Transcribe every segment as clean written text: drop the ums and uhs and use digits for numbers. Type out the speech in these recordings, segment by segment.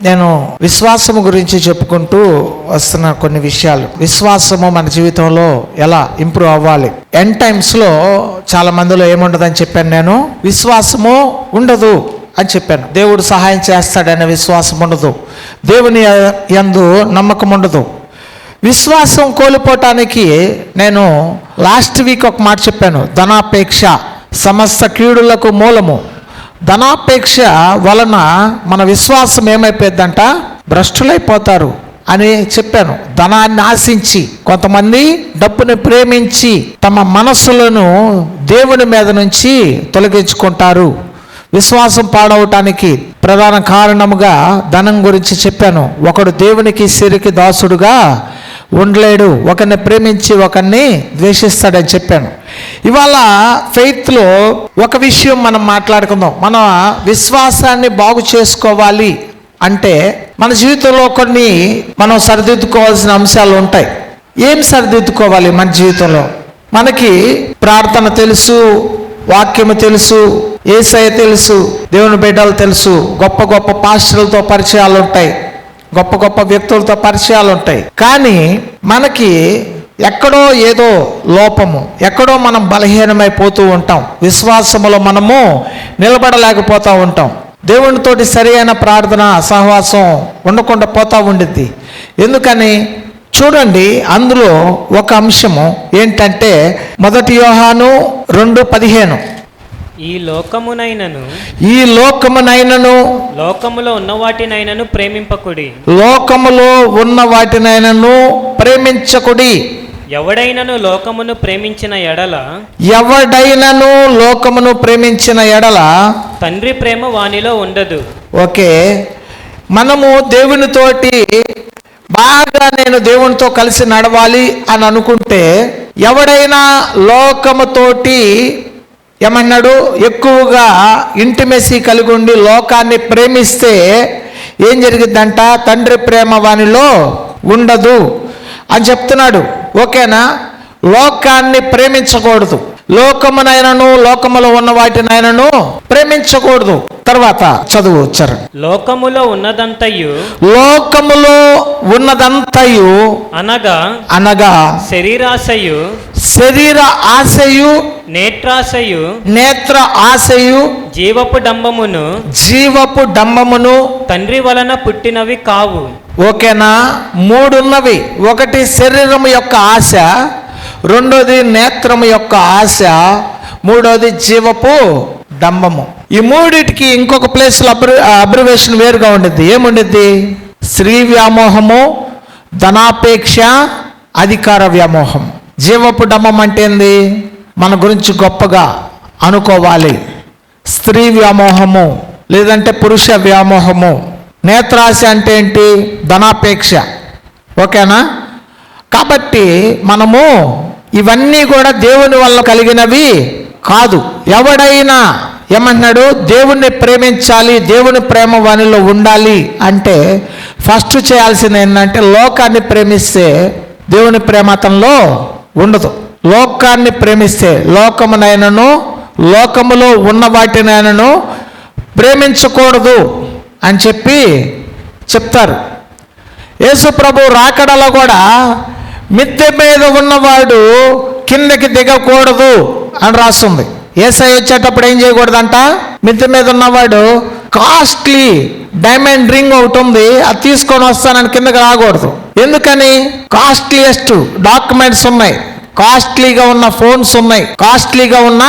నేను విశ్వాసము గురించి చెప్పుకుంటూ వస్తున్న కొన్ని విషయాలు. విశ్వాసము మన జీవితంలో ఎలా ఇంప్రూవ్ అవ్వాలి. ఎండ్ టైమ్స్లో చాలా మందిలో ఏముండదని చెప్పాను, నేను విశ్వాసము ఉండదు అని చెప్పాను. దేవుడు సహాయం చేస్తాడనే విశ్వాసం ఉండదు, దేవుని యందు నమ్మకం ఉండదు. విశ్వాసం కోల్పోవటానికి నేను లాస్ట్ వీక్ ఒక మాట చెప్పాను, ధనాపేక్ష సమస్త కీడులకు మూలము. ధనాపేక్ష వలన మన విశ్వాసం ఏమైపోద్దంట, భ్రష్టులైపోతారు అని చెప్పాను. ధనాన్ని ఆశించి కొంతమంది డబ్బుని ప్రేమించి తమ మనస్సులను దేవుని మీద నుంచి తొలగించుకుంటారు. విశ్వాసం పాడవటానికి ప్రధాన కారణముగా ధనం గురించి చెప్పాను. ఒకడు దేవునికి సిరికి దాసుడుగా ఉండలేడు, ఒకరిని ప్రేమించి ఒకరిని ద్వేషిస్తాడని చెప్పాను. ఇవాళ ఫెయిత్లో ఒక విషయం మనం మాట్లాడుకుందాం. మన విశ్వాసాన్ని బాగు చేసుకోవాలి అంటే మన జీవితంలో కొన్ని మనం సరిదిద్దుకోవాల్సిన అంశాలు ఉంటాయి. ఏం సరిదిద్దుకోవాలి మన జీవితంలో? మనకి ప్రార్థన తెలుసు, వాక్యము తెలుసు, యేసయ్య తెలుసు, దేవుని బిడ్డలు తెలుసు, గొప్ప గొప్ప పాస్టర్లతో పరిచయాలు ఉంటాయి, గొప్ప గొప్ప వ్యక్తులతో పరిచయాలు ఉంటాయి. కానీ మనకి ఎక్కడో ఏదో లోపము, ఎక్కడో మనం బలహీనమైపోతూ ఉంటాం. విశ్వాసములో మనము నిలబడలేకపోతూ ఉంటాం. దేవునితోటి సరి అయిన ప్రార్థన సహవాసం ఉండకుండా పోతూ ఉండిద్ది. ఎందుకని చూడండి, అందులో ఒక అంశము ఏంటంటే 1 యోహాను 2:15, ఈ లోకమునైనను లోకములో ఉన్న వాటినైనను ప్రేమింపకుడి, లోకములో ఉన్న వాటినైనను ప్రేమించకుడి. ఎవడైనను లోకమును ప్రేమించిన ఎడల తండ్రి ప్రేమ వానిలో ఉండదు. ఓకే, మనము దేవునితోటి బాగా నేను దేవునితో కలిసి నడవాలి అని అనుకుంటే, ఎవడైనా లోకముతోటి ఏమన్నాడు, ఎక్కువగా ఇంటిమెసీ కలిగి ఉండి లోకాన్ని ప్రేమిస్తే ఏం జరిగిద్దంట, తండ్రి ప్రేమ వానిలో ఉండదు అని చెప్తున్నాడు. ఓకేనా? లోకాన్ని ప్రేమించకూడదు, లోకమునైనను లోకములో ఉన్న వాటినైనను ప్రేమించకూడదు. తర్వాత చదువు వచ్చారు. లోకములో ఉన్నదంతయు అనగా శరీర ఆశయు నేత్ర ఆశయు జీవపు డంబమును తండ్రి వలన పుట్టినవి కావు. ఓకేనా? 3 ఉన్నవి. ఒకటి శరీరము యొక్క ఆశ, రెండోది నేత్రము యొక్క ఆశ, మూడోది జీవపు డంబము. ఈ మూడిటికి ఇంకొక ప్లేస్లో అబ్రివేషన్ వేరుగా ఉండిద్ది. ఏముండిద్ది? స్త్రీ వ్యామోహము, ధనాపేక్ష, అధికార వ్యామోహం. జీవపు డంబం అంటే ఏంది? మన గురించి గొప్పగా అనుకోవాలి. స్త్రీ వ్యామోహము లేదంటే పురుష వ్యామోహము. నేత్రాశ అంటే ఏంటి? ధనాపేక్ష. ఓకేనా? కాబట్టి మనము ఇవన్నీ కూడా దేవుని వల్ల కలిగినవి కాదు. ఎవడైనా ఏమన్నాడు? దేవుణ్ణి ప్రేమించాలి, దేవుని ప్రేమ వానిలో ఉండాలి అంటే ఫస్ట్ చేయాల్సింది ఏంటంటే, లోకాన్ని ప్రేమిస్తే దేవుని ప్రేమ అతనిలో ఉండదు. లోకాన్ని ప్రేమిస్తే లోకమునైనను లోకములో ఉన్న వాటినైనను ప్రేమించకూడదు అని చెప్తారు. యేసు ప్రభు రాకడలో కూడా మిద్దె మీద ఉన్నవాడు కిందకి దిగకూడదు అని రాస్తుంది. యేసయ్య వచ్చేటప్పుడు ఏం చేయకూడదంట? మిద్దె మీద ఉన్నవాడు కాస్ట్లీ డైమండ్ రింగ్ ఒకటి ఉంది, అది తీసుకొని వస్తానని కిందకి రాకూడదు. ఎందుకని? కాస్ట్లీయెస్ట్ డాక్యుమెంట్స్ ఉన్నాయి, కాస్ట్లీగా ఉన్న ఫోన్స్ ఉన్నాయి, కాస్ట్లీగా ఉన్న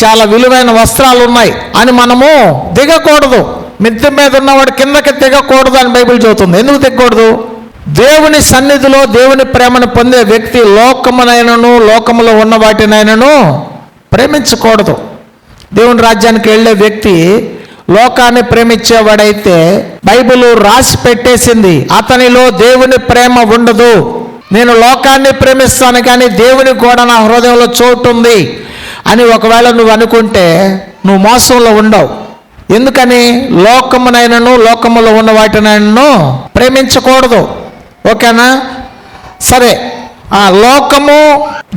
చాలా విలువైన వస్త్రాలు ఉన్నాయి అని మనము దిగకూడదు. మిద్దె మీద ఉన్నవాడు కిందకి దిగకూడదు అని బైబిల్ చెబుతుంది. ఎందుకు దిగకూడదు? దేవుని సన్నిధిలో దేవుని ప్రేమను పొందే వ్యక్తి లోకమునైనను లోకములో ఉన్న వాటినైనను ప్రేమించకూడదు. దేవుని రాజ్యానికి వెళ్ళే వ్యక్తి లోకాన్ని ప్రేమించేవాడైతే బైబిల్ రాసి పెట్టేసింది, అతనిలో దేవుని ప్రేమ ఉండదు. నేను లోకాన్ని ప్రేమిస్తాను కానీ దేవుని కూడా నా హృదయంలో చోటు ఉంది అని ఒకవేళ నువ్వు అనుకుంటే నువ్వు మోసంలో ఉండవు. ఎందుకని? లోకమునైనను లోకములో ఉన్న వాటినైనను ప్రేమించకూడదు. ఓకేనా? సరే, ఆ లోకము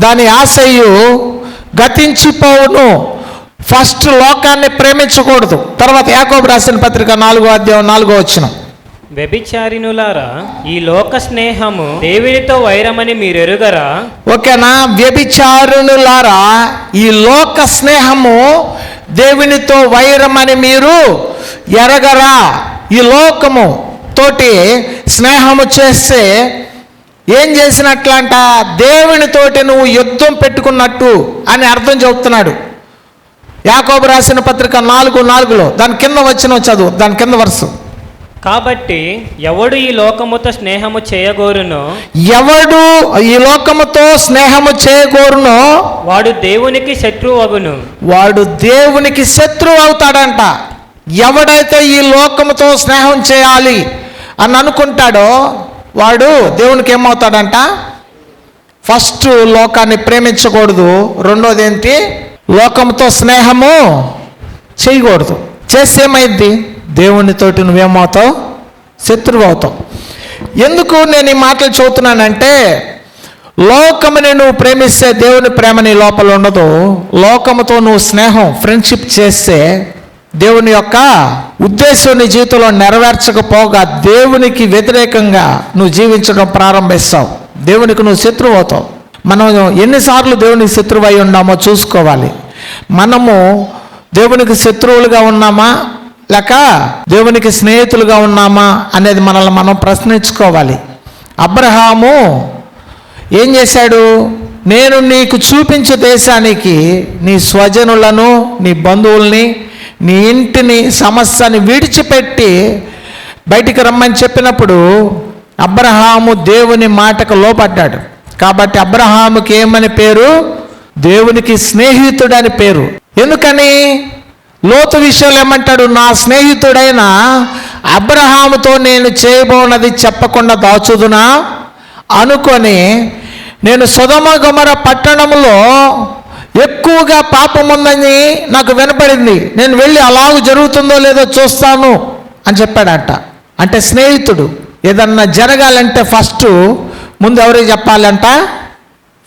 దాని ఆశయు గతించిపోవును. ఫస్ట్ లోకాన్ని ప్రేమించకూడదు. తర్వాత యాకోబు రాసిన పత్రిక 4వ అధ్యాయం 4వ వచనం. వ్యభిచారిణులారా, ఈ లోక స్నేహము దేవునితో వైరమని మీరెరుగరా? ఓకేనా? వ్యభిచారుణులారా, ఈ లోక స్నేహము దేవునితో వైరమని మీరు ఎరగరా? ఈ లోకము తోటి స్నేహము చేస్తే ఏం చేసినట్లంట? దేవునితోటి నువ్వు యుద్ధం పెట్టుకున్నట్టు అని అర్థం చెబుతున్నాడు. యాకోబు రాసిన పత్రిక 4:4 దాని కింద వచ్చిన చదువు, దాని కింద వరుస. కాబట్టి ఎవడు ఈ లోకముతో స్నేహము చేయగోరునో, ఎవడు ఈ లోకముతో స్నేహము చేయగోరునో వాడు దేవునికి శత్రువగును. వాడు దేవునికి శత్రువు అవుతాడంట. ఎవడైతే ఈ లోకముతో స్నేహం చేయాలి అని అనుకుంటాడో వాడు దేవునికి ఏమవుతాడంట? ఫస్ట్ లోకాన్ని ప్రేమించకూడదు, రెండోది ఏంటి? లోకంతో స్నేహము చేయకూడదు. చేస్తే ఏమైంది? దేవునితోటి నువ్వేమవుతావు? శత్రువు అవుతావు. ఎందుకు నేను ఈ మాటలు చదువుతున్నానంటే, లోకముని నువ్వు ప్రేమిస్తే దేవుని ప్రేమ నీ లోపల ఉండదు. లోకముతో నువ్వు స్నేహం, ఫ్రెండ్షిప్ చేస్తే దేవుని యొక్క ఉద్దేశం నీ జీవితంలో నెరవేర్చకపోగా దేవునికి వ్యతిరేకంగా నువ్వు జీవించడం ప్రారంభిస్తావు. దేవునికి నువ్వు శత్రువు అవుతావు. మనం ఎన్నిసార్లు దేవునికి శత్రువు అయి ఉన్నామో చూసుకోవాలి. మనము దేవునికి శత్రువులుగా ఉన్నామా లేక దేవునికి స్నేహితులుగా ఉన్నామా అనేది మనల్ని మనం ప్రశ్నించుకోవాలి. అబ్రహాము ఏం చేశాడు? నేను నీకు చూపించే దేశానికి నీ స్వజనులను, నీ బంధువుల్ని, నీ ఇంటిని, సమస్యని విడిచిపెట్టి బయటికి రమ్మని చెప్పినప్పుడు అబ్రహాము దేవుని మాటకు లోపడ్డాడు. కాబట్టి అబ్రహాముకి ఏమని పేరు? దేవునికి స్నేహితుడని పేరు. ఎందుకని? లోతు విషయంలో ఏమంటాడు? నా స్నేహితుడైన అబ్రహాముతో నేను చేయబోనది చెప్పకుండా దాచుదునా అనుకొని, నేను సొదొమ గొమొర్రా పట్టణంలో ఎక్కువగా పాపం ఉందని నాకు వినపడింది, నేను వెళ్ళి అలాగ జరుగుతుందో లేదో చూస్తాను అని చెప్పాడంట. అంటే స్నేహితుడు. ఏదన్నా జరగాలంటే ఫస్ట్ ముందు ఎవరికి చెప్పాలంట?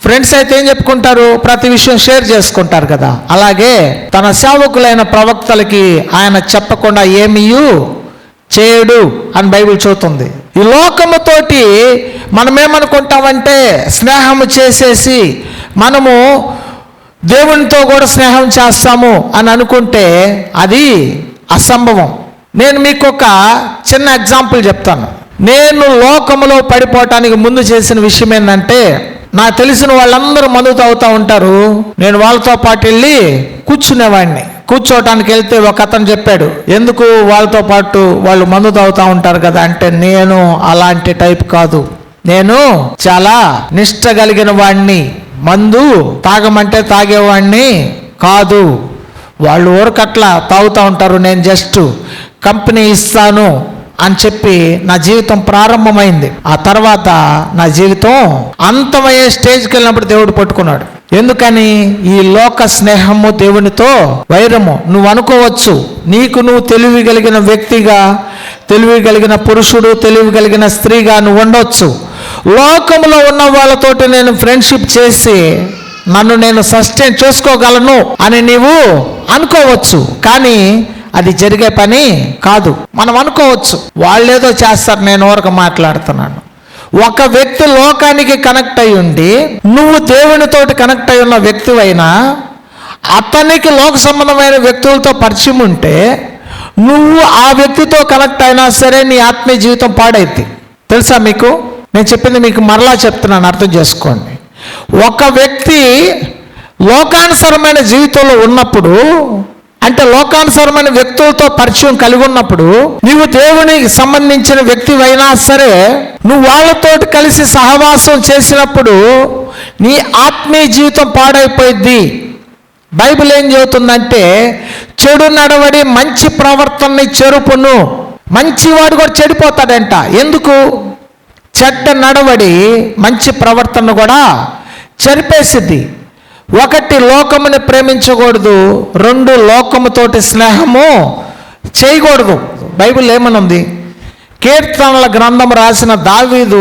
ఫ్రెండ్స్ అయితే ఏం చెప్పుకుంటారు? ప్రతి విషయం షేర్ చేసుకుంటారు కదా. అలాగే తన సేవకులైన ప్రవక్తలకి ఆయన చెప్పకుండా ఏమీ చేయడు అని బైబిల్ చెబుతుంది. ఈ లోకముతోటి మనం ఏమనుకుంటామంటే, స్నేహము చేసేసి మనము దేవునితో కూడా స్నేహం చేస్తాము అని అనుకుంటే అది అసంభవం. నేను మీకు ఒక చిన్న ఎగ్జాంపుల్ చెప్తాను. నేను లోకములో పడిపోవటానికి ముందు చేసిన విషయం ఏంటంటే, నాకు తెలిసిన వాళ్ళందరూ మందు తాగుతూ ఉంటారు, నేను వాళ్ళతో పాటు వెళ్ళి కూర్చునేవాడిని. కూర్చోవటానికి వెళ్తే ఒక అతను చెప్పాడు, ఎందుకు వాళ్ళతో పాటు వాళ్ళు మందు తాగుతూ ఉంటారు కదా అంటే, నేను అలాంటి టైప్ కాదు, నేను చాలా నిష్ట కలిగిన వాడిని, మందు తాగమంటే తాగేవాడిని కాదు. వాళ్ళు ఊరకట్లా తాగుతూ ఉంటారు, నేను జస్ట్ కంపెనీ ఇస్తాను అని చెప్పి నా జీవితం ప్రారంభమైంది. ఆ తర్వాత నా జీవితం అంతమయ్యే స్టేజ్కి వెళ్ళినప్పుడు దేవుడు పట్టుకున్నాడు. ఎందుకని? ఈ లోక స్నేహము దేవునితో వైరము. నువ్వు అనుకోవచ్చు, నీకు నువ్వు తెలివి కలిగిన వ్యక్తిగా, తెలివి కలిగిన పురుషుడు, తెలివి కలిగిన స్త్రీగా నువ్వు ఉండవచ్చు. లోకంలో ఉన్న వాళ్ళతోటి నేను ఫ్రెండ్షిప్ చేసి నన్ను నేను సస్టైన్ చేసుకోగలను అని నీవు అనుకోవచ్చు. కానీ అది జరిగే పని కాదు. మనం అనుకోవచ్చు, వాళ్ళేదో చేస్తారు, నేను ఊరక మాట్లాడుతున్నాను. ఒక వ్యక్తి లోకానికి కనెక్ట్ అయి ఉండి, నువ్వు దేవునితోటి కనెక్ట్ అయి ఉన్న వ్యక్తివైనా అతనికి లోక సంబంధమైన వ్యక్తులతో పరిచయం ఉంటే, నువ్వు ఆ వ్యక్తితో కనెక్ట్ అయినా సరే నీ ఆత్మీయ జీవితం పాడైద్ది. తెలుసా మీకు? నేను చెప్పింది మీకు మరలా చెప్తున్నాను, అర్థం చేసుకోండి. ఒక వ్యక్తి లోకానుసరమైన జీవితంలో ఉన్నప్పుడు, అంటే లోకానుసరమైన వ్యక్తులతో పరిచయం కలిగి ఉన్నప్పుడు, నీవు దేవునికి సంబంధించిన వ్యక్తివైనా సరే నువ్వు వాళ్ళతోటి కలిసి సహవాసం చేసినప్పుడు నీ ఆత్మీయ జీవితం పాడైపోయింది. బైబిల్ ఏం చెబుతుందంటే, చెడు నడవడి మంచి ప్రవర్తనని చెరుపును. మంచివాడు కూడా చెడిపోతాడంట. ఎందుకు? చెడ్డ నడవడి మంచి ప్రవర్తన కూడా చెరిపేసిద్ది. ఒకటి, లోకముని ప్రేమించకూడదు. రెండు, లోకముతోటి స్నేహము చేయకూడదు. బైబిల్ ఏమనుంది? కీర్తనల గ్రంథం రాసిన దావీదు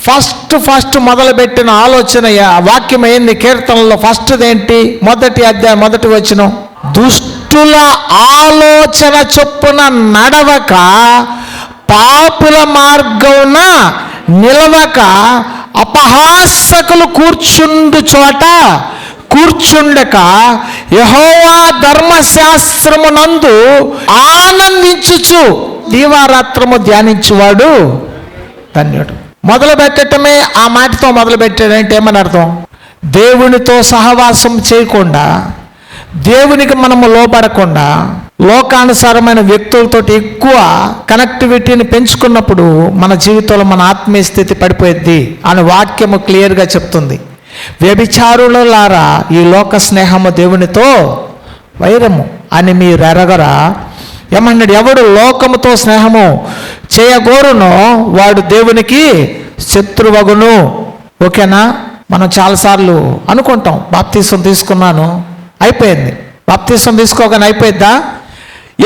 ఫస్ట్ మొదలుపెట్టిన ఆలోచన వాక్యం ఏంది? కీర్తనలో ఫస్ట్ ఏంటి? మొదటి అధ్యాయం మొదటి వచనం, దుష్టుల ఆలోచన చొప్పున నడవక పాపుల మార్గమున నిలవక అపహాసకులు కూర్చుండు చోట కూర్చుండక యెహోవా ధర్మశాస్త్రమునందు ఆనందించుచు దీవారాత్రము ధ్యానించువాడు ధన్యుడు. మొదలు పెట్టటమే ఆ మాటతో మొదలు పెట్టాడంటే ఏమని అర్థం? దేవునితో సహవాసం చేయకుండా, దేవునికి మనము లోపడకుండా, లోకానుసారమైన వ్యక్తులతో ఎక్కువ కనెక్టివిటీని పెంచుకున్నప్పుడు మన జీవితంలో మన ఆత్మీయ స్థితి పడిపోయిద్ది అని వాక్యము క్లియర్గా చెప్తుంది. వ్యభిచారులారా, ఈ లోక స్నేహము దేవునితో వైరము అని మీరు ఎరగరా? ఏమన్నాడు? ఎవడు లోకముతో స్నేహము చేయగోరునో వాడు దేవునికి శత్రువగును. ఓకేనా? మనం చాలాసార్లు అనుకుంటాం, బాప్తీసం తీసుకున్నాను అయిపోయింది. బాప్తీసం తీసుకోగానే అయిపోయిద్దా?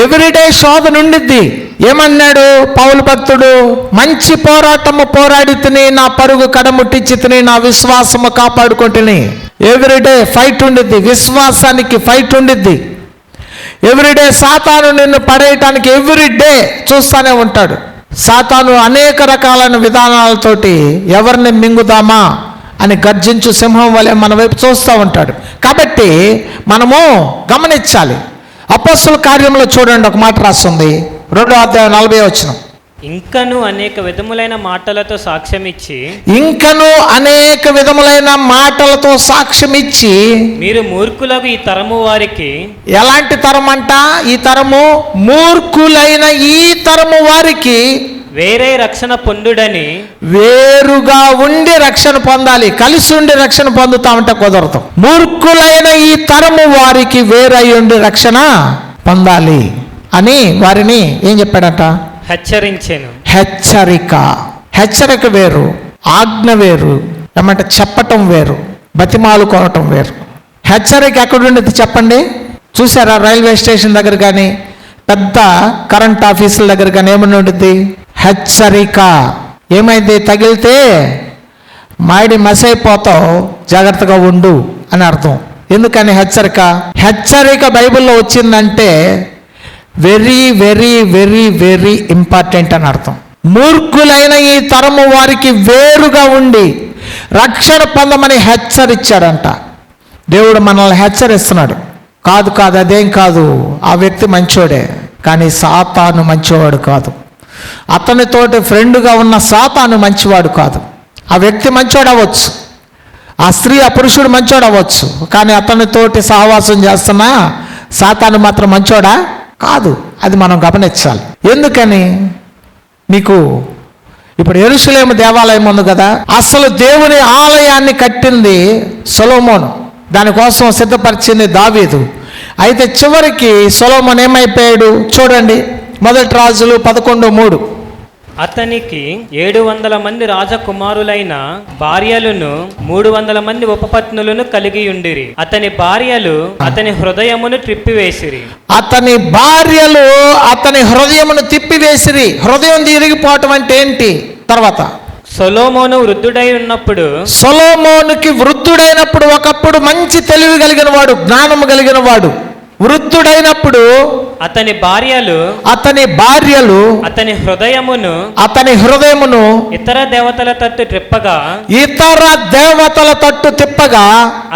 ఎవ్రీడే శోధన ఉండిద్ది. ఏమన్నాడు పౌలు భక్తుడు? మంచి పోరాటము పోరాడి తిని, నా పరుగు కడముట్టించి తిని, నా విశ్వాసము కాపాడుకుంటుని. ఎవ్రీడే ఫైట్ ఉండిద్ది, విశ్వాసానికి ఫైట్ ఉండిద్ది. ఎవ్రీడే సాతాను నిన్ను పడేయటానికి ఎవ్రీడే చూస్తూనే ఉంటాడు. సాతాను అనేక రకాలైన విధానాలతోటి ఎవరిని మింగుదామా అని గర్జించు సింహం వలె మన వైపు చూస్తూ ఉంటాడు. కాబట్టి మనము గమనించాలి. అపొస్తలుల కార్యంలో చూడండి, ఒక మాట రాస్తుంది, 2వ అధ్యాయం 40వ వచనం. ఇంకను అనేక విధములైన మాటలతో సాక్ష్యమిచ్చి, ఇంకను అనేక విధములైన మాటలతో సాక్ష్యం ఇచ్చి, మీరు మూర్ఖులకు ఈ తరము వారికి. ఎలాంటి తరం అంట? ఈ తరము మూర్ఖులైన ఈ తరము వారికి వేరే రక్షణ పొందుడని. వేరుగా ఉండి రక్షణ పొందాలి, కలిసి ఉండి రక్షణ పొందుతామంటే కుదరదు. మూర్ఖులైన ఈ తరము వారికి వేరై ఉండి రక్షణ పొందాలి అని వారిని ఏం చెప్పాడట? హెచ్చరించెను. హెచ్చరిక వేరు, ఆజ్ఞ వేరు, ఏమంటే చెప్పటం వేరు, బతిమాలుకోవటం వేరు. హెచ్చరిక ఎక్కడుండేది చెప్పండి? చూసారా? రైల్వే స్టేషన్ దగ్గర కానీ, పెద్ద కరెంట్ ఆఫీసుల దగ్గర కానీ ఏమని ఉంటుంది? హెచ్చరిక. ఏమైంది? తగిలితే మాడి మసైపోతావు, జాగ్రత్తగా ఉండు అని అర్థం. ఎందుకని హెచ్చరిక? హెచ్చరిక బైబిల్లో వచ్చిందంటే very very very very important అని అర్థం. మూర్ఖులైన ఈ తరము వారికి వేరుగా ఉండి రక్షణ పొందమని హెచ్చరించాడంట. దేవుడు మనల్ని హెచ్చరిస్తున్నాడు. కాదు కాదు, అదేం కాదు, ఆ వ్యక్తి మంచోడే, కానీ సాతాను మంచివాడు కాదు. అతనితోటి ఫ్రెండ్గా ఉన్న సాతాను మంచివాడు కాదు. ఆ వ్యక్తి మంచోడు అవ్వచ్చు, ఆ స్త్రీ ఆ పురుషుడు మంచోడు అవ్వచ్చు, కానీ అతనితోటి సహవాసం చేస్తున్న సాతాను మాత్రం మంచోడా కాదు. అది మనం గమనించాలి. ఎందుకని? మీకు ఇప్పుడు యెరూషలేము దేవాలయం ఉంది కదా, అసలు దేవుని ఆలయాన్ని కట్టింది సొలొమోను, దానికోసం సిద్ధపరిచింది దావీదు. అయితే చివరికి సొలొమోను ఏమైపోయాడు? చూడండి, 1 రాజులు 11:3. అతనికి 700 మంది రాజకుమారులైన భార్యలను 300 మంది ఉపపత్నులను కలిగి ఉండిరి. అతని భార్యలు అతని హృదయమును త్రిప్పివేసిరి. అతని భార్యలు అతని హృదయమును తిప్పివేసిరి. హృదయం తిరిగిపోవటం అంటే ఏంటి? తర్వాత సొలొమోను వృద్ధుడై ఉన్నప్పుడు, సొలొమోనుకి వృద్ధుడైనప్పుడు, ఒకప్పుడు మంచి తెలివి కలిగిన వాడు, జ్ఞానము కలిగిన వాడు, వృద్ధుడైనప్పుడు అతని భార్యలు అతని హృదయమును ఇతర దేవతల తట్టు తిప్పగా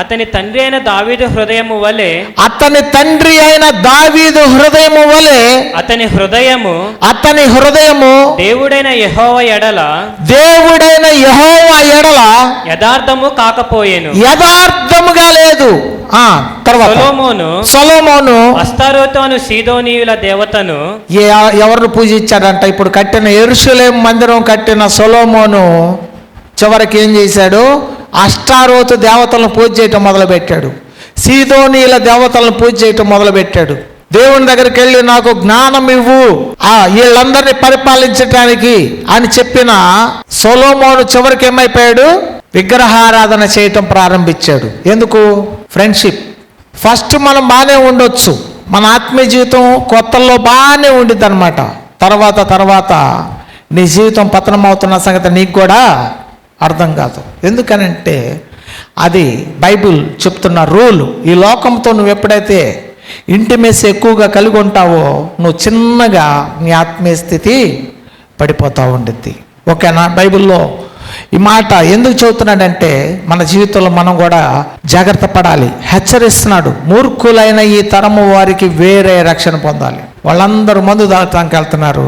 అతని తండ్రి అయిన దావీదు హృదయము వలె అతని హృదయము దేవుడైన యెహోవా ఎడల యథార్థము కాకపోయెను. యథార్థముగా లేదు. తర్వాత సొలొమోను అస్తారోతు అను సీదోనీయుల దేవతను ఎవరిని పూజించాడంట? ఇప్పుడు కట్టిన యెరూషలేము మందిరం కట్టిన సొలొమోను చివరికి ఏం చేశాడు? అష్టారోతు దేవతలను పూజ చేయటం మొదలుపెట్టాడు, సీదోనీయుల దేవతలను పూజ చేయటం మొదలుపెట్టాడు. దేవుని దగ్గరికి వెళ్ళి నాకు జ్ఞానం ఇవ్వు, వీళ్ళందరినీ పరిపాలించటానికి అని చెప్పిన సొలొమోను చివరికి ఏమైపోయాడు? విగ్రహారాధన చేయటం ప్రారంభించాడు. ఎందుకు? ఫ్రెండ్షిప్. ఫస్ట్ మనం బాగానే ఉండొచ్చు, మన ఆత్మీయ జీవితం కొత్తల్లో బాగానే ఉండిద్ది అనమాట. తర్వాత నీ జీవితం పతనం అవుతున్న సంగతి నీకు కూడా అర్థం కాదు. ఎందుకనంటే అది బైబిల్ చెప్తున్న రూల్. ఈ లోకంతో నువ్వు ఎప్పుడైతే ఇంటిమేసి ఎక్కువగా కలిగి ఉంటావో నువ్వు చిన్నగా నీ ఆత్మీయ స్థితి పడిపోతూ ఉండిద్ది. ఓకేనా? బైబిల్లో ఈ మాట ఎందుకు చెబుతున్నాడంటే మన జీవితంలో మనం కూడా జాగ్రత్త పడాలి. హెచ్చరిస్తున్నాడు, మూర్ఖులైన ఈ తరము వారికి వేరే రక్షణ పొందాలి. వాళ్ళందరూ మందు తాగటానికి వెళ్తున్నారు,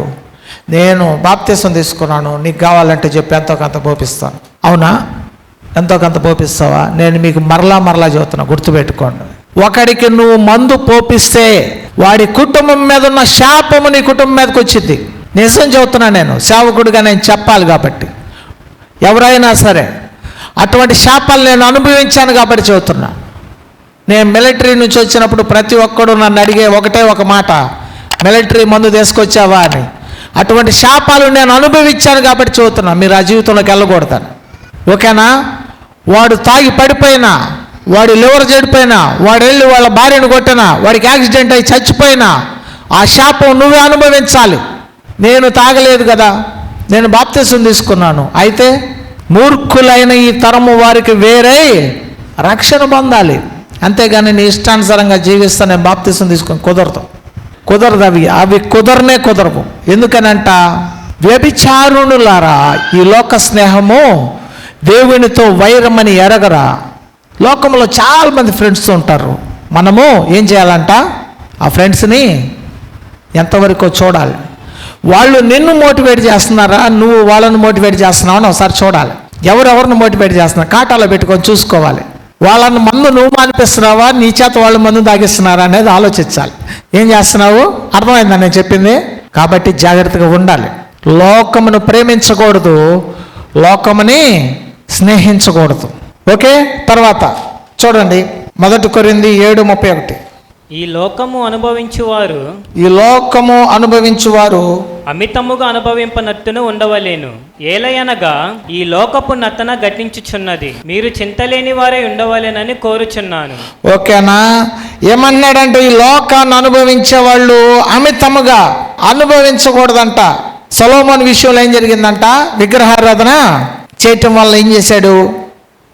నేను బాప్తీసం తీసుకున్నాను, నీకు కావాలంటే చెప్పి ఎంతో కొంత పోపిస్తాను. అవునా? ఎంతో కొంత పోపిస్తావా? నేను మీకు మరలా చెబుతున్నా, గుర్తుపెట్టుకోండి. ఒకడికి నువ్వు మందు పోపిస్తే వాడి కుటుంబం మీద ఉన్న శాపము నీ కుటుంబం మీదకి వచ్చింది. నిజం చెబుతున్నా, నేను సేవకుడిగా నేను చెప్పాలి కాబట్టి. ఎవరైనా సరే అటువంటి శాపాలు నేను అనుభవించాను కాబట్టి చెబుతున్నా. నేను మిలిటరీ నుంచి వచ్చినప్పుడు ప్రతి ఒక్కడు నన్ను అడిగే ఒకటే ఒక మాట, మిలిటరీ మందు తీసుకొచ్చావా అని. అటువంటి శాపాలు నేను అనుభవించాను కాబట్టి చెబుతున్నా, మీరు ఆ జీవితంలోకి వెళ్ళకూడదని. ఓకేనా? వాడు తాగి పడిపోయినా, వాడి లివర్ చెడిపోయినా, వాడు వెళ్ళి వాళ్ళ భార్యను కొట్టినా, వాడికి యాక్సిడెంట్ అయి చచ్చిపోయినా ఆ శాపం నువ్వే అనుభవించాలి. నేను తాగలేదు కదా, నేను బాప్తీసం తీసుకున్నాను, అయితే మూర్ఖులైన ఈ తరము వారికి వేరే రక్షణ పొందాలి. అంతేగాని నీ ఇష్టానుసారంగా జీవిస్తా నేను బాప్తీసం తీసుకుని కుదరదు. అవి కుదరవు. ఎందుకనంట, వ్యభిచారుణులారా, ఈ లోక స్నేహము దేవునితో వైరమని ఎరగరా. లోకంలో చాలామంది ఫ్రెండ్స్ ఉంటారు. మనము ఏం చేయాలంట, ఆ ఫ్రెండ్స్ని ఎంతవరకు చూడాలి. వాళ్ళు నిన్ను మోటివేట్ చేస్తున్నారా, నువ్వు వాళ్ళని మోటివేట్ చేస్తున్నావు అని ఒకసారి చూడాలి. ఎవరెవరిని మోటివేట్ చేస్తున్నా కాటాలో పెట్టుకొని చూసుకోవాలి. వాళ్ళని మందు నువ్వు మానిపిస్తున్నావా, నీ చేత వాళ్ళు మందు తాగిస్తున్నారా అనేది ఆలోచించాలి. ఏం చేస్తున్నావు? అర్థమైందా నేను చెప్పింది? కాబట్టి జాగ్రత్తగా ఉండాలి. లోకమును ప్రేమించకూడదు, లోకముని స్నేహించకూడదు. ఓకే? తర్వాత చూడండి, 1 కొరింథీ 7:31. ఈ లోకము అనుభవించువారు అమితముగా అనుభవింపనట్టును ఉండవలేను. ఏలయనగా ఈ లోకపు నతన గతించుచున్నది, మీరు చింతలేని వారే ఉండవలేనని కోరుచున్నాను. ఓకేనా? ఏమన్నాడంటే, ఈ లోకాన్ని అనుభవించే వాళ్ళు అమితముగా అనుభవించకూడదంట. సొలొమోను విషయంలో ఏం జరిగిందంట, విగ్రహారాధన చేయటం వల్ల ఏం చేశాడు,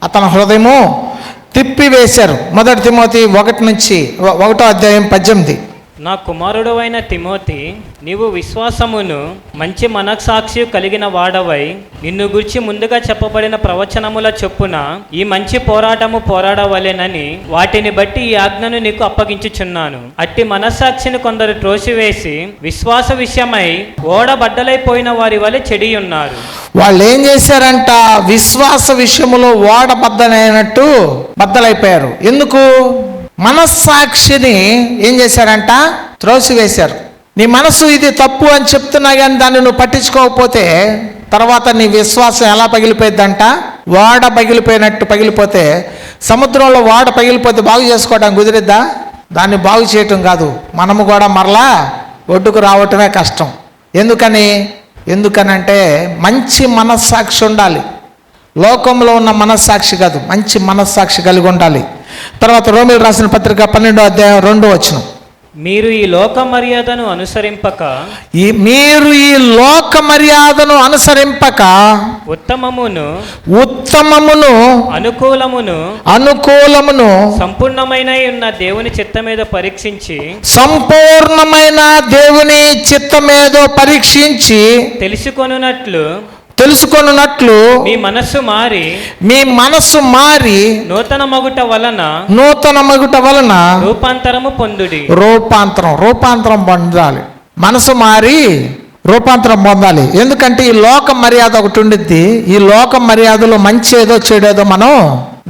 అతని హృదయము తిప్పివేశారు. 1 తిమోతి 1:18. నా కుమారుడవైన తిమోతి, నీవు విశ్వాసమును మంచి మనస్సాక్షి కలిగిన వాడవై నిన్ను గురించి ముందుగా చెప్పబడిన ప్రవచనముల చొప్పున ఈ మంచి పోరాటము పోరాడవలెనని వాటిని బట్టి ఈ ఆజ్ఞను నీకు అప్పగించుచున్నాను. అట్టి మనస్సాక్షిని కొందరు త్రోసివేసి విశ్వాస విషయమై ఓడబద్దలైపోయిన వారి వలె చెడి ఉన్నారు. వాళ్ళు ఏం చేశారంట, విశ్వాస విషయములో బద్దలైపోయారు. ఎందుకు? మనస్సాక్షిని ఏం చేశారంట, త్రోసివేశారు. నీ మనసు ఇది తప్పు అని చెప్తున్నా కానీ దాన్ని నువ్వు పట్టించుకోకపోతే తర్వాత నీ విశ్వాసం ఎలా పగిలిపోయిద్దంట, వాడ పగిలిపోయినట్టు పగిలిపోతే. సముద్రంలో వాడ పగిలిపోతే బాగు చేసుకోవడం కుదిరిద్దా? దాన్ని బాగు చేయటం కాదు, మనము కూడా మరలా ఒడ్డుకు రావటమే కష్టం. ఎందుకనంటే మంచి మనస్సాక్షి ఉండాలి. లోకంలో ఉన్న మనస్సాక్షి కాదు, మంచి మనస్సాక్షి కలిగి ఉండాలి. తర్వాత రోమీయులకు రాసిన పత్రిక 12:2. మీరు ఈ లోక మర్యాదను అనుసరింపక ఉత్తమమును అనుకూలమును సంపూర్ణమైన దేవుని చిత్తమేదో పరీక్షించి తెలుసుకొనున్నట్లు మీ మనస్సు మారి నూతన మగుట వలన రూపాంతరం పొందాలి. మనసు మారి రూపాంతరం పొందాలి. ఎందుకంటే ఈ లోక మర్యాద ఒకటి ఉండిద్ది. ఈ లోక మర్యాదలో మంచి ఏదో చెడేదో మనం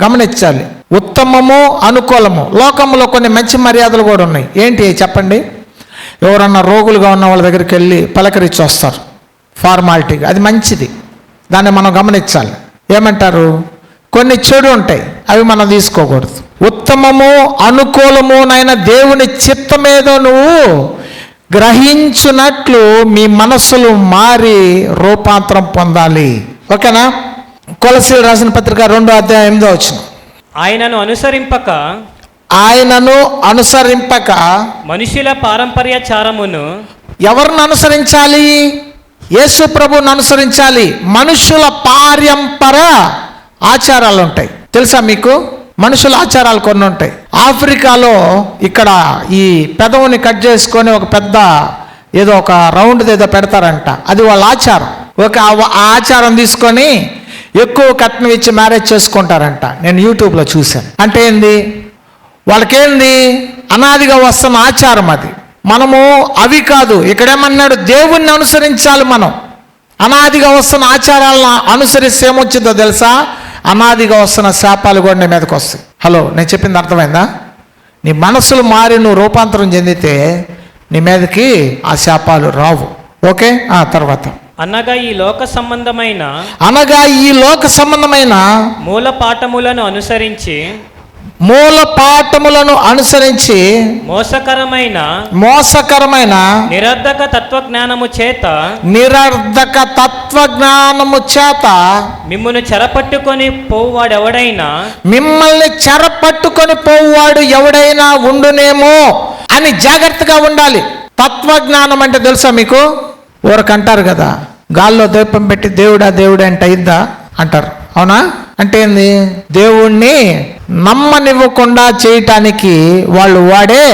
గమనించాలి. ఉత్తమము, అనుకూలము. లోకంలో కొన్ని మంచి మర్యాదలు కూడా ఉన్నాయి. ఏంటి చెప్పండి? ఎవరన్నా రోగులుగా ఉన్న వాళ్ళ దగ్గరికి వెళ్ళి పలకరించి వస్తారు, ఫార్మాలిటీగా. అది మంచిది, దాన్ని మనం గమనించాలి. ఏమంటారు? కొన్ని చెడు ఉంటాయి, అవి మనం తీసుకోకూడదు. ఉత్తమము, అనుకూలము నైన దేవుని చిత్తమేదో నువ్వు గ్రహించున్నట్లు మీ మనస్సులు మారి రూపాంతరం పొందాలి. ఓకేనా? కొలసీయులకు రాసిన పత్రిక 2:8. ఆయనను అనుసరింపక మనుషుల పారంపర్యాచారమును. ఎవరిని అనుసరించాలి? యేసు ప్రభువుని అనుసరించాలి. మనుషుల పారంపర ఆచారాలు ఉంటాయి, తెలుసా మీకు? మనుషుల ఆచారాలు కొన్ని ఉంటాయి. ఆఫ్రికాలో ఇక్కడ ఈ పెదవుని కట్ చేసుకొని ఒక పెద్ద ఏదో ఒక రౌండ్ ఏదో పెడతారంట, అది వాళ్ళ ఆచారం. ఆ ఆచారం తీసుకొని ఎక్కువ కట్నం ఇచ్చి మ్యారేజ్ చేసుకుంటారంట. నేను యూట్యూబ్లో చూశాను. అంటే ఏంది, వాళ్ళకేంది అనాదిగా వస్తున్న ఆచారం అది. మనము అవి కాదు, ఇక్కడేమన్నాడు, దేవుణ్ణి అనుసరించాలి. మనం అనాదిగా వస్తున్న ఆచారాలను అనుసరిస్తే ఏమొచ్చిందో తెలుసా? అనాదిగా వస్తున్న శాపాలు కూడా నీ మీదకి వస్తాయి. హలో, నేను చెప్పింది అర్థమైందా? నీ మనసులు మారి నువ్వు రూపాంతరం చెందితే నీ మీదకి ఆ శాపాలు రావు. ఓకే, తర్వాత అనగా ఈ లోక సంబంధమైన మూల పాఠములను అనుసరించి మోసకరమైన నిరర్ధక తత్వజ్ఞానము చేత మిమ్మల్ని చెరపట్టుకొని పోవాడు ఎవడైనా ఉండునేమో అని జాగ్రత్తగా ఉండాలి. తత్వజ్ఞానం అంటే తెలుసా మీకు? ఊరకంటారు కదా, గాల్లో దీపం పెట్టి దేవుడా అంటే అయిందా అంటారు. అవునా? అంటే ఏంది? దేవుణ్ణి నమ్మనివ్వకుండా చేయటానికి వాళ్ళు వాడే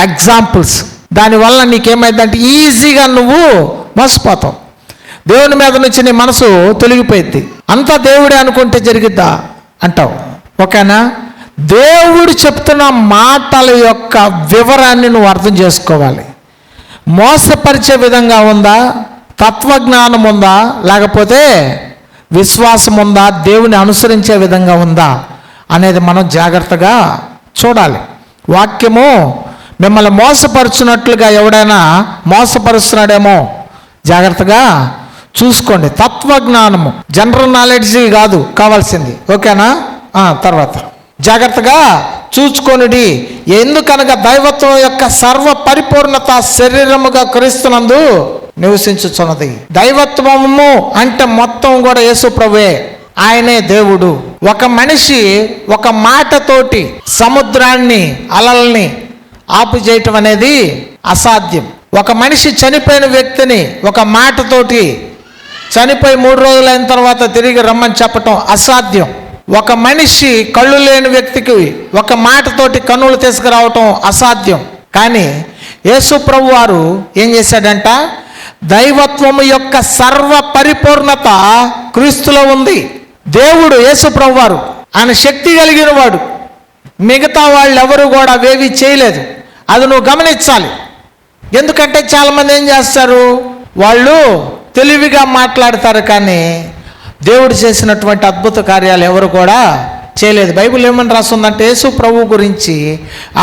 ఎగ్జాంపుల్స్. దానివల్ల నీకేమైందంటే ఈజీగా నువ్వు మోసపోతావు. దేవుని మీద నుంచి నీ మనసు తొలగిపోయింది. అంతా దేవుడే అనుకుంటే జరిగిద్దా అంటావు. ఓకేనా? దేవుడు చెప్తున్న మాటల యొక్క వివరాన్ని నువ్వు అర్థం చేసుకోవాలి. మోసపరిచే విధంగా ఉందా, తత్వజ్ఞానం ఉందా, లేకపోతే విశ్వాసం ఉందా, దేవుని అనుసరించే విధంగా ఉందా అనేది మనం జాగ్రత్తగా చూడాలి. వాక్యము మిమ్మల్ని మోసపరుచున్నట్లుగా ఎవడైనా మోసపరుస్తున్నాడేమో జాగ్రత్తగా చూసుకోండి. తత్వజ్ఞానము జనరల్ నాలెడ్జ్ కాదు కావాల్సింది. ఓకేనా? తర్వాత జాగ్రత్తగా చూచుకొనుడి. ఎందుకనగా దైవత్వం యొక్క సర్వ పరిపూర్ణత శరీరముగా క్రీస్తునందు నివసించుచున్నది. దైవత్వము అంటే మొత్తం కూడా యేసు ప్రభువే, ఆయనే దేవుడు. ఒక మనిషి ఒక మాటతోటి సముద్రాన్ని అలల్ని ఆపు చేయటం అనేది అసాధ్యం. ఒక మనిషి చనిపోయిన వ్యక్తిని ఒక మాటతోటి చనిపోయి 3 రోజులైన తర్వాత తిరిగి రమ్మని చెప్పటం అసాధ్యం. ఒక మనిషి కళ్ళు లేని వ్యక్తికి ఒక మాటతోటి కన్నులు తీసుకురావటం అసాధ్యం. కానీ యేసు ప్రభు వారు ఏం చేశాడంట? దైవత్వము యొక్క సర్వ పరిపూర్ణత క్రీస్తులో ఉంది. దేవుడు యేసు ప్రభు వారు ఆయన శక్తి కలిగిన వాడు. మిగతా వాళ్ళు ఎవరు కూడా అవేవి చేయలేదు. అది నువ్వు గమనించాలి. ఎందుకంటే చాలామంది ఏం చేస్తారు, వాళ్ళు తెలివిగా మాట్లాడతారు, కానీ దేవుడు చేసినటువంటి అద్భుత కార్యాలు ఎవరు కూడా చేయలేదు. బైబిల్ ఏమని రాస్తుందంటే, యేసు ప్రభు గురించి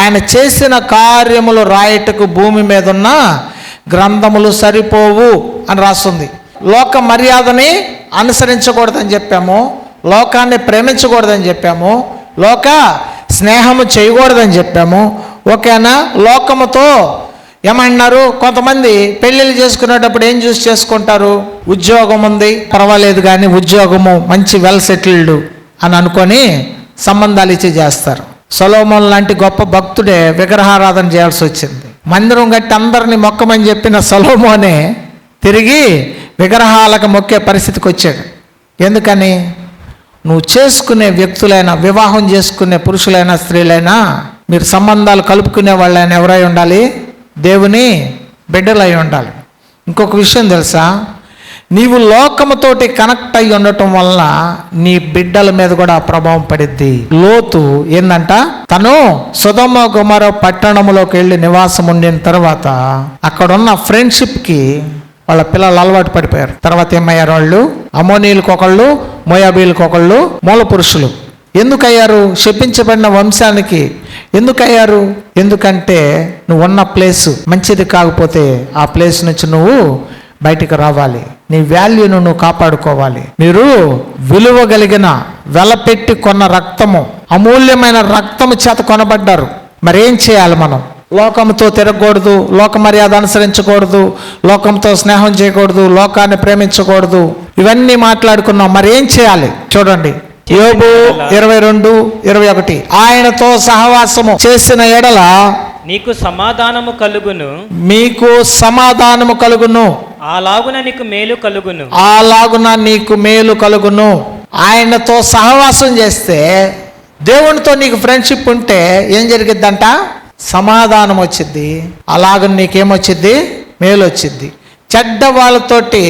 ఆయన చేసిన కార్యములు రాయటకు భూమి మీద ఉన్న గ్రంథములు సరిపోవు అని రాస్తుంది. లోక మర్యాదని అనుసరించకూడదని చెప్పాము, లోకాన్ని ప్రేమించకూడదని చెప్పాము, లోక స్నేహము చేయకూడదని చెప్పాము. ఓకేనా? లోకముతో ఏమన్నారు, కొంతమంది పెళ్ళిళ్ళు చేసుకునేటప్పుడు ఏం చూసి చేసుకుంటారు, ఉద్యోగం ఉంది పర్వాలేదు కానీ ఉద్యోగము మంచి వెల్ సెటిల్డ్ అని అనుకొని సంబంధాలు ఇచ్చి చేస్తారు. సొలొమోను లాంటి గొప్ప భక్తుడే విగ్రహారాధన చేయాల్సి వచ్చింది. మందిరం కట్టి అందరినీ మొక్కమని చెప్పిన సొలొమోనే తిరిగి విగ్రహాలకు మొక్కే పరిస్థితికి వచ్చాడు. ఎందుకని? నువ్వు చేసుకునే వ్యక్తులైనా, వివాహం చేసుకునే పురుషులైనా స్త్రీలైనా, మీరు సంబంధాలు కలుపుకునే వాళ్ళైనా ఎవరై ఉండాలి? దేవుని బిడ్డలై ఉండాలి. ఇంకొక విషయం తెలుసా, నీవు లోకముతోటి కనెక్ట్ అయి ఉండటం వల్ల నీ బిడ్డల మీద కూడా ఆ ప్రభావం పడిద్ది. లోతు ఏందంట, తను సొదొమ గొమొర పట్టణములోకి వెళ్ళి నివాసం ఉండిన తర్వాత అక్కడున్న ఫ్రెండ్షిప్కి వాళ్ళ పిల్లలు అలవాటు పడిపోయారు. తర్వాత ఏమయ్యారు? వాళ్ళు అమోనీయులకు ఒకళ్ళు, మోయాబీలకు ఒకళ్ళు మూల పురుషులు. ఎందుకయ్యారు? శపించబడిన వంశానికి ఎందుకయ్యారు? ఎందుకంటే నువ్వు ఉన్న ప్లేస్ మంచిది కాకపోతే ఆ ప్లేస్ నుంచి నువ్వు బయటికి రావాలి. నీ వాల్యూను నువ్వు కాపాడుకోవాలి. మీరు విలువ కలిగిన వెలపెట్టి కొన్న రక్తము, అమూల్యమైన రక్తము చేత కొనబడ్డారు. మరేం చేయాలి? మనం లోకంతో తిరగకూడదు, లోక మర్యాద అనుసరించకూడదు, లోకంతో స్నేహం చేయకూడదు, లోకాన్ని ప్రేమించకూడదు, ఇవన్నీ మాట్లాడుకున్నాం. మరి ఏం చేయాలి? చూడండి, యోబు 22:21, ఆయనతో సహవాసము చేసిన ఎడల నీకు సమాధానము కలుగును, మీకు సమాధానము కలుగును, అలాగున నీకు మేలు కలుగును, అలాగున నీకు మేలు కలుగును. ఆయనతో సహవాసం చేస్తే, దేవునితో నీకు ఫ్రెండ్షిప్ ఉంటే ఏం జరిగిద్దంట? సమాధానం వచ్చింది. అలాగ నీకేమొచ్చిద్ది? మేలు వచ్చింది. చెడ్డ వాళ్ళతోటి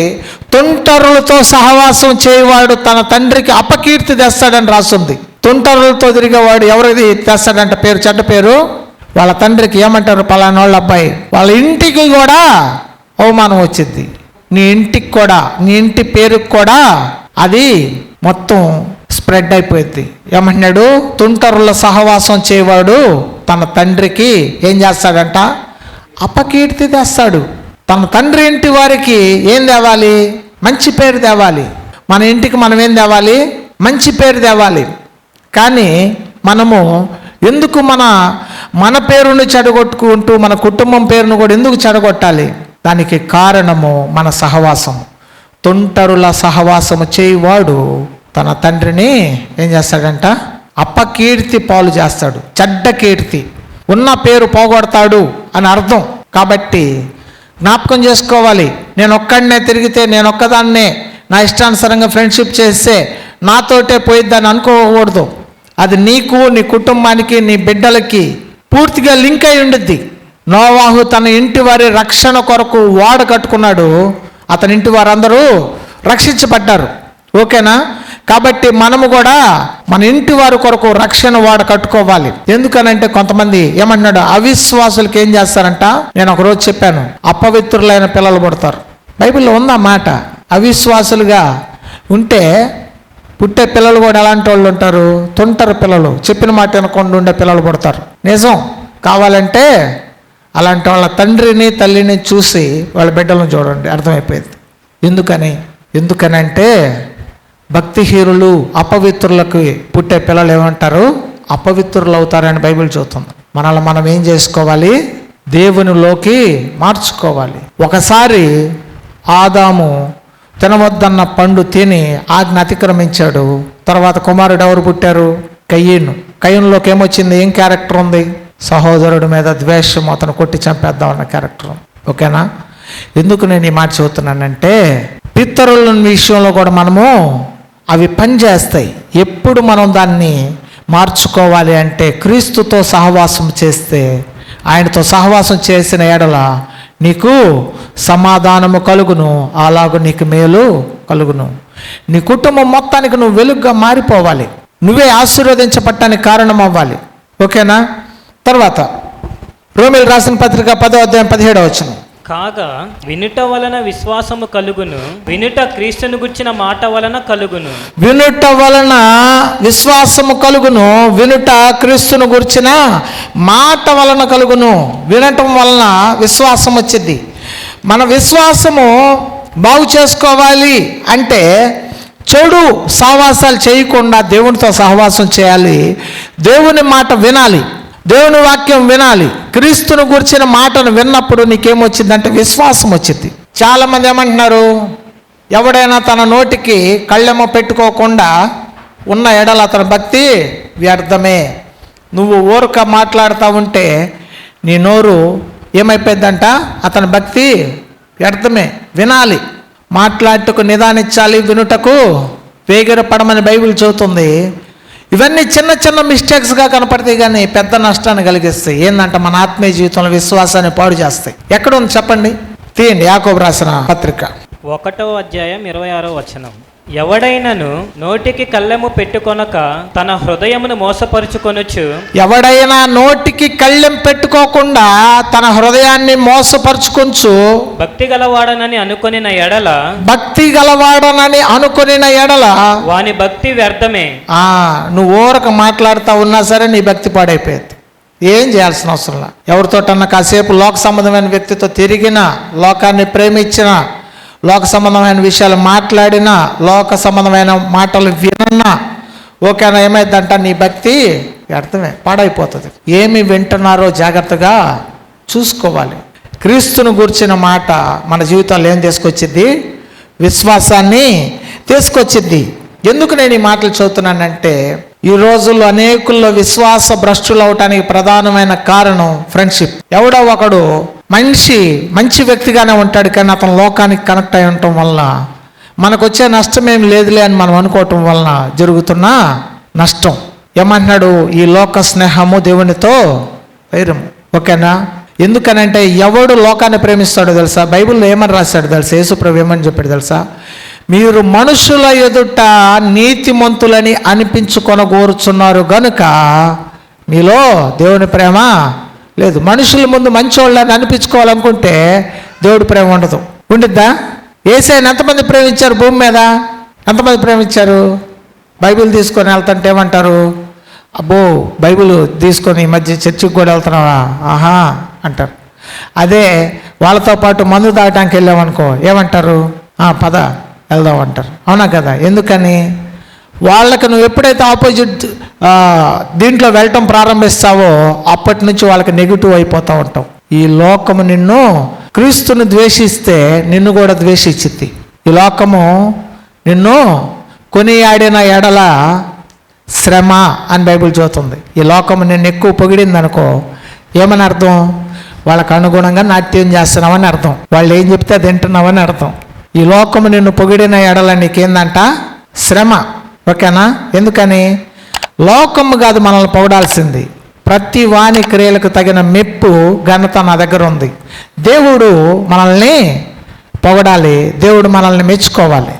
తుంటరులతో సహవాసం చేయవాడు తన తండ్రికి అపకీర్తి తెస్తాడని రాస్తుంది. తుంటరులతో తిరిగేవాడు ఎవరిది తెస్తాడంట పేరు, చెడ్డ పేరు. వాళ్ళ తండ్రికి ఏమంటారు, పలానా వాళ్ళ అబ్బాయి, వాళ్ళ ఇంటికి కూడా అవమానం వచ్చింది. నీ ఇంటికి కూడా, నీ ఇంటి పేరుకి కూడా అది మొత్తం స్ప్రెడ్ అయిపోయింది. ఏమంటున్నాడు, తుంటరుల సహవాసం చేయవాడు తన తండ్రికి ఏం చేస్తాడంట, అపకీర్తి తెస్తాడు. తన తండ్రి ఇంటి వారికి ఏం తేవాలి, మంచి పేరు తేవాలి. మన ఇంటికి మనం ఏం తేవాలి, మంచి పేరు తేవాలి. కానీ మనము ఎందుకు మన పేరుని చెడగొట్టుకుంటూ మన కుటుంబం పేరును కూడా ఎందుకు చెడగొట్టాలి? దానికి కారణము మన సహవాసం. తుంటరుల సహవాసము చేయవాడు తన తండ్రిని ఏం చేస్తాడంట, అపకీర్తి పాలు చేస్తాడు. చెడ్డ కీర్తి, ఉన్న పేరు పోగొడతాడు అని అర్థం. కాబట్టి జ్ఞాపకం చేసుకోవాలి, నేను ఒక్కడనే తిరిగితే, నేను ఒక్కదాన్నే నా ఇష్టానుసారంగా ఫ్రెండ్షిప్ చేస్తే నాతోటే పోయిద్దని అనుకోకూడదు. అది నీకు, నీ కుటుంబానికి, నీ బిడ్డలకి పూర్తిగా లింక్ అయి ఉండిద్ది. నోవాహు తన ఇంటి వారి రక్షణ కొరకు ఓడ కట్టుకున్నాడు. అతని ఇంటి వారందరూ రక్షించబడ్డారు. ఓకేనా? కాబట్టి మనము కూడా మన ఇంటి వారి కొరకు రక్షణ ఓడ కట్టుకోవాలి. ఎందుకనంటే కొంతమంది ఏమన్నాడు, అవిశ్వాసులకి ఏం చేస్తారంట, నేను ఒకరోజు చెప్పాను, అపవిత్రులైన పిల్లలు పుడతారు. బైబిల్లో ఉందా మాట. అవిశ్వాసులుగా ఉంటే పుట్టే పిల్లలు కూడా ఎలాంటి వాళ్ళు ఉంటారు, తుంటరు పిల్లలు, చెప్పిన మాట వినకుండా ఉండే పిల్లలు పుడతారు. నిజం. కావాలంటే అలాంటి వాళ్ళ తండ్రిని తల్లిని చూసి వాళ్ళ బిడ్డలను చూడండి, అర్థమైపోయింది. ఎందుకనంటే భక్తిహీనులు, అపవిత్రులకు పుట్టే పిల్లలు ఏమంటారు, అపవిత్రులు అవుతారని బైబిల్ చెబుతుంది. మనల్ని మనం ఏం చేసుకోవాలి, దేవునిలోకి మార్చుకోవాలి. ఒకసారి ఆదాము తినవద్దన్న పండు తిని ఆజ్ఞ అతిక్రమించాడు. తర్వాత కుమారుడు ఎవరు పుట్టారు, కయ్యను. కయ్యనులోకి ఏమొచ్చింది, ఏం క్యారెక్టర్ ఉంది, సహోదరుడి మీద ద్వేషం, అతను కొట్టి చంపేద్దామన్న క్యారెక్టర్. ఓకేనా? ఎందుకు నేను ఈ మాట చెబుతున్నానంటే, పితరుల విషయంలో కూడా మనము అవి పనిచేస్తాయి. ఎప్పుడు మనం దాన్ని మార్చుకోవాలి అంటే, క్రీస్తుతో సహవాసం చేస్తే, ఆయనతో సహవాసం చేసిన ఎడల నీకు సమాధానము కలుగును, అలాగూ నీకు మేలు కలుగును. నీ కుటుంబం మొత్తానికి నువ్వు వెలుగుగా మారిపోవాలి, నువ్వే ఆశీర్వదించబడటానికి కారణం అవ్వాలి. ఓకేనా? తర్వాత రోమీయులకు రాసిన పత్రిక 10వ అధ్యాయం 17వ వచనం. కాగా వినుట వలన విశ్వాసము కలుగును, వినుట క్రీస్తును గుర్చిన మాట వలన కలుగును. వినుట వలన విశ్వాసము కలుగును, వినుట క్రీస్తును గుర్చిన మాట వలన కలుగును. వినటం వలన విశ్వాసం వచ్చింది. మన విశ్వాసము బాగు చేసుకోవాలి అంటే చెడు సహవాసాలు చేయకుండా దేవునితో సహవాసం చేయాలి. దేవుని మాట వినాలి, దేవుని వాక్యం వినాలి. క్రీస్తును గురించిన మాటను విన్నప్పుడు నీకేమొచ్చిందంటే విశ్వాసం వచ్చింది. చాలామంది ఏమంటున్నారు, ఎవడైనా తన నోటికి కళ్ళెమ్మ పెట్టుకోకుండా ఉన్న ఎడల అతని భక్తి వ్యర్థమే. నువ్వు ఊరక మాట్లాడుతూ ఉంటే నీ నోరు ఏమైపోయిందంట, అతని భక్తి వ్యర్థమే. వినాలి, మాట్లాడుటకు నిదానించాలి, వినుటకు వేగిరపడమని బైబిల్ చెబుతుంది. ఇవన్నీ చిన్న చిన్న మిస్టేక్స్గా కనపడతాయి కానీ పెద్ద నష్టాన్ని కలిగిస్తాయి. ఏంటంటే మన ఆత్మీయ జీవితంలో విశ్వాసాన్ని పాడు చేస్తాయి. ఎక్కడ ఉంది చెప్పండి, తీయండి. యాకోబు రాసిన పత్రిక 1వ అధ్యాయం 26వ వచనం. ఎవడైనను నోటికి కళ్ళెము పెట్టుకొనక తన హృదయమును మోసపరుచుకొనుచు. ఎవడైనా నోటికి కళ్ళెం పెట్టుకోకుండా తన హృదయాన్ని మోసపరుచుకొంచు. భక్తి గలవాడనని అనుకొనిన ఎడల, భక్తి గలవాడనని అనుకొనిన ఎడల వాని భక్తి వ్యర్థమే. నువ్వు ఊరక మాట్లాడుతూ ఉన్నా సరే నీ భక్తి పాడైపోయింది. ఏం చేయాల్సిన అవసరం లేదు. ఎవరితోటన్నా కాసేపు లోక సంబంధమైన వ్యక్తితో తిరిగినా, లోకాన్ని ప్రేమించిన, లోక సంబంధమైన విషయాలు మాట్లాడినా, లోక సంబంధమైన మాటలు విన్నా, ఓకేనా, ఏమైందంట నీ భక్తి వ్యర్థమే, పాడైపోతుంది. ఏమి వింటున్నారో జాగ్రత్తగా చూసుకోవాలి. క్రీస్తును గురించిన మాట మన జీవితాల్లో ఏం తీసుకొచ్చింది, విశ్వాసాన్ని తీసుకొచ్చింది. ఎందుకు నేను ఈ మాటలు చదువుతున్నానంటే, ఈ రోజుల్లో అనేకుల్లో విశ్వాస భ్రష్టులు అవటానికి ప్రధానమైన కారణం ఫ్రెండ్షిప్. ఎవడో ఒకడు మంచి వ్యక్తిగానే ఉంటాడు కానీ అతను లోకానికి కనెక్ట్ అయి ఉండటం వల్ల మనకు వచ్చే నష్టం ఏం లేదులే అని మనం అనుకోవటం వలన జరుగుతున్న నష్టం. ఏమంటున్నాడు, ఈ లోక స్నేహము దేవునితో వైరము. ఓకేనా? ఎందుకనంటే ఎవడు లోకాన్ని ప్రేమిస్తాడో తెలుసా? బైబిల్లో ఏమని రాశాడు తెలుసా? యేసుప్రభు ఏమని చెప్పాడు తెలుసా? మీరు మనుషుల ఎదుట నీతిమంతులని అనిపించుకొనగోరుచున్నారు గనుక మీలో దేవుని ప్రేమ లేదు. మనుషుల ముందు మంచోళ్ళని అనిపించుకోవాలనుకుంటే దేవుడి ప్రేమ ఉండదు. ఉండిద్దా? యేసయ్యను ఎంతమంది ప్రేమించారు భూమి మీద? ఎంతమంది ప్రేమించారు? బైబిల్ తీసుకొని వెళ్తుంటే ఏమంటారు? అబ్బో బైబిల్ తీసుకొని ఈ మధ్య చర్చికి కూడా వెళ్తున్నావా? ఆహా అంటారు. అదే వాళ్ళతో పాటు మందు తాగటానికి వెళ్ళామనుకో ఏమంటారు? పద వెళ్దాం అంటారు. అవునా కదా? ఎందుకని? వాళ్ళకి నువ్వు ఎప్పుడైతే ఆపోజిట్ దీంట్లో వెళ్ళటం ప్రారంభిస్తావో అప్పటి నుంచి వాళ్ళకి నెగిటివ్ అయిపోతూ ఉంటావు. ఈ లోకము నిన్ను, క్రీస్తుని ద్వేషిస్తే నిన్ను కూడా ద్వేషించింది. ఈ లోకము నిన్ను కొనియాడిన ఎడల శ్రమ అని బైబిల్ చెబుతుంది. ఈ లోకము నిన్ను ఎక్కువ పొగిడింది అనుకో ఏమని అర్థం? వాళ్ళకు అనుగుణంగా నాట్యం చేస్తున్నావని అర్థం. వాళ్ళు ఏం చెప్తే అది వింటున్నావని అర్థం. ఈ లోకము నిన్ను పొగిడిన ఎడల నీకేందంట? శ్రమ. ఓకేనా? ఎందుకని? లోకము కాదు మనల్ని పొగడాల్సింది. ప్రతి వాని క్రియలకు తగిన మెప్పు ఘనత నా దగ్గర ఉంది. దేవుడు మనల్ని పొగడాలి, దేవుడు మనల్ని మెచ్చుకోవాలి.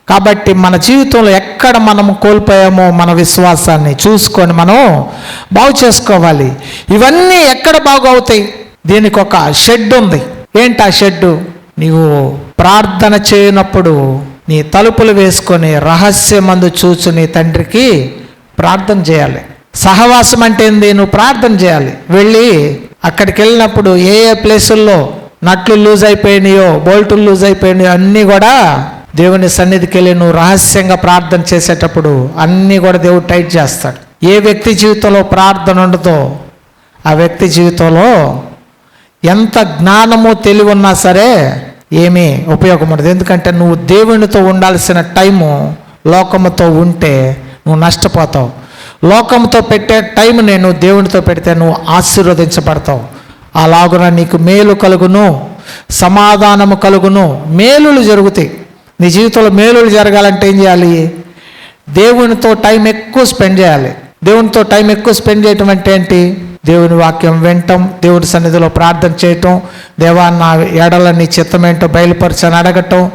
కాబట్టి మన జీవితంలో ఎక్కడ మనం కోల్పోయామో మన విశ్వాసాన్ని చూసుకొని మనం బాగు చేసుకోవాలి. ఇవన్నీ ఎక్కడ బాగు అవుతాయి? దీనికి ఒక షెడ్ ఉంది. ఏంటి ఆ షెడ్డు? నీవు ప్రార్థన చేయనప్పుడు నీ తలుపులు వేసుకొని రహస్యమందు చూచు నీ తండ్రికి ప్రార్థన చేయాలి. సహవాసం అంటే ఏంది? నువ్వు ప్రార్థన చేయాలి. వెళ్ళి అక్కడికి వెళ్ళినప్పుడు ఏ ఏ ప్లేసుల్లో నట్లు లూజ్ అయిపోయినాయో, బోల్టులు లూజ్ అయిపోయినాయో అన్నీ కూడా దేవుని సన్నిధికి వెళ్ళి నువ్వు రహస్యంగా ప్రార్థన చేసేటప్పుడు అన్నీ కూడా దేవుడు టైట్ చేస్తాడు. ఏ వ్యక్తి జీవితంలో ప్రార్థన ఉండదో ఆ వ్యక్తి జీవితంలో ఎంత జ్ఞానము తెలివి ఉన్నా సరే ఏమీ ఉపయోగం ఉండదు. ఎందుకంటే నువ్వు దేవునితో ఉండాల్సిన టైము లోకముతో ఉంటే నువ్వు నష్టపోతావు. లోకంతో పెట్టే టైం నేను దేవునితో పెడితే నువ్వు ఆశీర్వదించబడతావు. అలాగున నీకు మేలు కలుగును, సమాధానము కలుగును, మేలులు జరుగుతాయి. నీ జీవితంలో మేలులు జరగాలంటే ఏం చేయాలి? దేవునితో టైం ఎక్కువ స్పెండ్ చేయాలి. దేవునితో టైం ఎక్కువ స్పెండ్ చేయటం అంటే ఏంటి? దేవుని వాక్యం వినటం, దేవుని సన్నిధిలో ప్రార్థన చేయటం, దేవా నా ఎడల నీ చిత్తం ఏంటో బయలుపరచని అడగటం,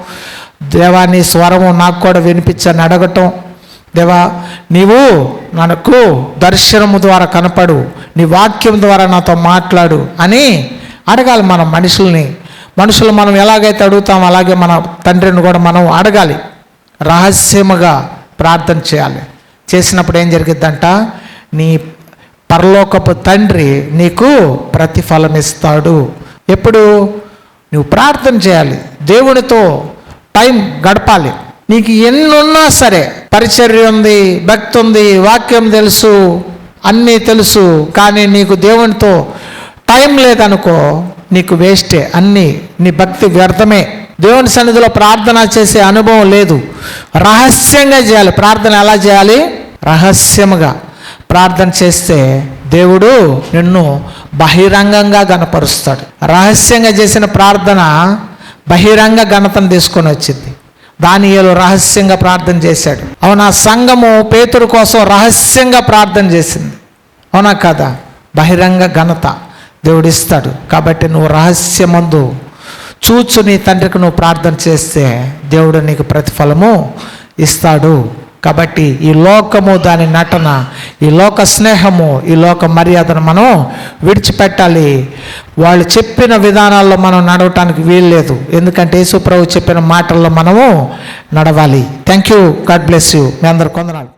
దేవా నీ స్వరము నాకు కూడా వినిపించని అడగటం, దేవా నీవు నాకు దర్శనము ద్వారా కనపడు, నీ వాక్యం ద్వారా నాతో మాట్లాడు అని అడగాలి. మనం మనుషులు మనం ఎలాగైతే అడుగుతామో అలాగే మన తండ్రిని కూడా మనం అడగాలి. రహస్యముగా ప్రార్థన చేయాలి. చేసినప్పుడు ఏం జరిగిద్దంట? నీ పరలోకపు తండ్రి నీకు ప్రతిఫలం ఇస్తాడు. ఎప్పుడు? నువ్వు ప్రార్థన చేయాలి, దేవునితో టైం గడపాలి. నీకు ఎన్నున్నా సరే, పరిచర్య ఉంది, భక్తి ఉంది, వాక్యం తెలుసు, అన్నీ తెలుసు, కానీ నీకు దేవునితో టైం లేదనుకో నీకు వేస్టే. అన్నీ నీ భక్తి వ్యర్థమే. దేవుని సన్నిధిలో ప్రార్థన చేసే అనుభవం లేదు. రహస్యంగా చేయాలి. ప్రార్థన ఎలా చేయాలి? రహస్యముగా ప్రార్థన చేస్తే దేవుడు నిన్ను బహిరంగంగా గణపరుస్తాడు. రహస్యంగా చేసిన ప్రార్థన బహిరంగ ఘనతను తీసుకొని వచ్చింది. దానియేలు రహస్యంగా ప్రార్థన చేశాడు. అవునా? సంఘము పేతురు కోసం రహస్యంగా ప్రార్థన చేసింది. అవునా కదా? బహిరంగ ఘనత దేవుడు ఇస్తాడు. కాబట్టి నువ్వు రహస్యమందు చూచు నీ తండ్రికి నువ్వు ప్రార్థన చేస్తే దేవుడు నీకు ప్రతిఫలము ఇస్తాడు. కాబట్టి ఈ లోకము, దాని నటన, ఈ లోక స్నేహము, ఈ లోక మర్యాదను మనం విడిచిపెట్టాలి. వాళ్ళు చెప్పిన విధానాల్లో మనం నడవటానికి వీలు లేదు. ఎందుకంటే యేసు ప్రభు చెప్పిన మాటల్లో మనము నడవాలి. Thank you. God bless you. మీ అందరు కొందనాలు.